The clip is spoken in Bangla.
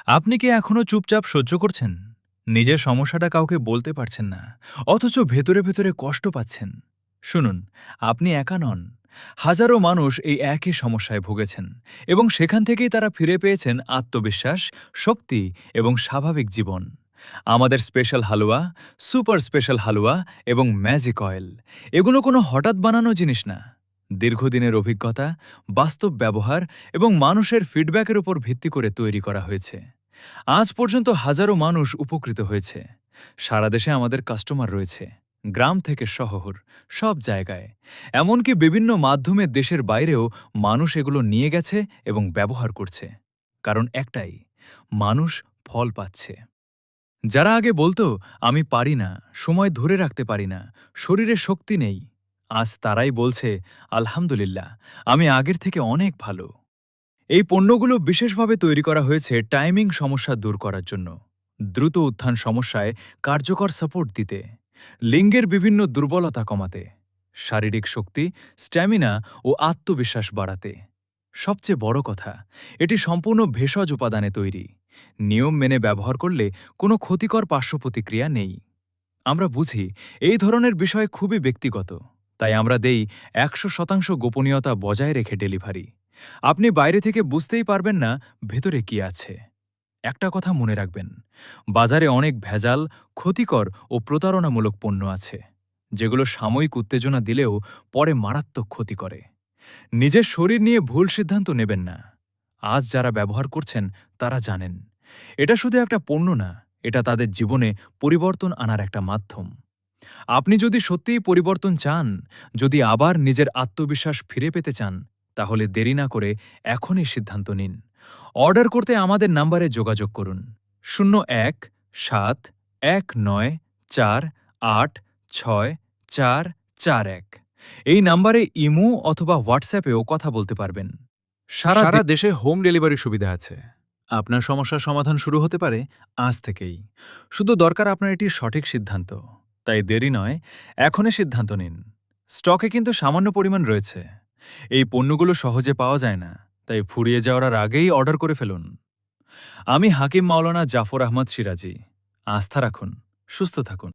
আপনি কি এখনো চুপচাপ সহ্য করছেন? নিজের সমস্যাটা কাউকে বলতে পারছেন না, অথচ ভেতরে ভেতরে কষ্ট পাচ্ছেন। শুনুন, আপনি একা নন। হাজারো মানুষ এই একই সমস্যায় ভুগেছেন এবং সেখান থেকেই তারা ফিরে পেয়েছেন আত্মবিশ্বাস, শক্তি এবং স্বাভাবিক জীবন। আমাদের স্পেশাল হালুয়া, সুপার স্পেশাল হালুয়া এবং ম্যাজিক অয়েল এগুলো কোনো হঠাৎ বানানো জিনিস না। দীর্ঘদিনের অভিজ্ঞতা, বাস্তব ব্যবহার এবং মানুষের ফিডব্যাকের উপর ভিত্তি করে তৈরি করা হয়েছে। আজ পর্যন্ত হাজারো মানুষ উপকৃত হয়েছে। সারা দেশে আমাদের কাস্টমার রয়েছে, গ্রাম থেকে শহর, সব জায়গায়। এমনকি বিভিন্ন মাধ্যমে দেশের বাইরেও মানুষ এগুলো নিয়ে গেছে এবং ব্যবহার করছে। কারণ একটাই, মানুষ ফল পাচ্ছে। যারা আগে বলতো আমি পারি না, সময় ধরে রাখতে পারি না, শরীরে শক্তি নেই, আজ তারাই বলছে আলহামদুলিল্লাহ, আমি আগের থেকে অনেক ভালো। এই পণ্যগুলো বিশেষভাবে তৈরি করা হয়েছে টাইমিং সমস্যা দূর করার জন্য, দ্রুত উত্থান সমস্যায় কার্যকর সাপোর্ট দিতে, লিঙ্গের বিভিন্ন দুর্বলতা কমাতে, শারীরিক শক্তি, স্ট্যামিনা ও আত্মবিশ্বাস বাড়াতে। সবচেয়ে বড় কথা, এটি সম্পূর্ণ ভেষজ উপাদানে তৈরি। নিয়ম মেনে ব্যবহার করলে কোনো ক্ষতিকর পার্শ্ব প্রতিক্রিয়া নেই। আমরা বুঝি এই ধরনের বিষয় খুবই ব্যক্তিগত, তাই আমরা দেই ১০০% গোপনীয়তা বজায় রেখে ডেলিভারি। আপনি বাইরে থেকে বুঝতেই পারবেন না ভেতরে কি আছে। একটা কথা মনে রাখবেন, বাজারে অনেক ভেজাল, ক্ষতিকর ও প্রতারণামূলক পণ্য আছে, যেগুলো সাময়িক উত্তেজনা দিলেও পরে মারাত্মক ক্ষতি করে। নিজের শরীর নিয়ে ভুল সিদ্ধান্ত নেবেন না। আজ যারা ব্যবহার করছেন তারা জানেন, এটা শুধু একটা পণ্য না, এটা তাদের জীবনে পরিবর্তন আনার একটা মাধ্যম। আপনি যদি সত্যিই পরিবর্তন চান, যদি আবার নিজের আত্মবিশ্বাস ফিরে পেতে চান, তাহলে দেরি না করে এখনই সিদ্ধান্ত নিন। অর্ডার করতে আমাদের নাম্বারে যোগাযোগ করুন 01-719-486-441। এই নাম্বারে ইমো অথবা হোয়াটসঅ্যাপেও কথা বলতে পারবেন। সারা দেশে হোম ডেলিভারি সুবিধা আছে। আপনার সমস্যার সমাধান শুরু হতে পারে আজ থেকেই। শুধু দরকার আপনার এটি সঠিক সিদ্ধান্ত। তাই দেরি নয়, এখনই সিদ্ধান্ত নিন। স্টকে কিন্তু সামান্য পরিমাণ রয়েছে। এই পণ্যগুলো সহজে পাওয়া যায় না, তাই ফুরিয়ে যাওয়ার আগেই অর্ডার করে ফেলুন। আমি হাকিম মাওলানা জাফর আহমদ সিরাজি। আস্থা রাখুন, সুস্থ থাকুন।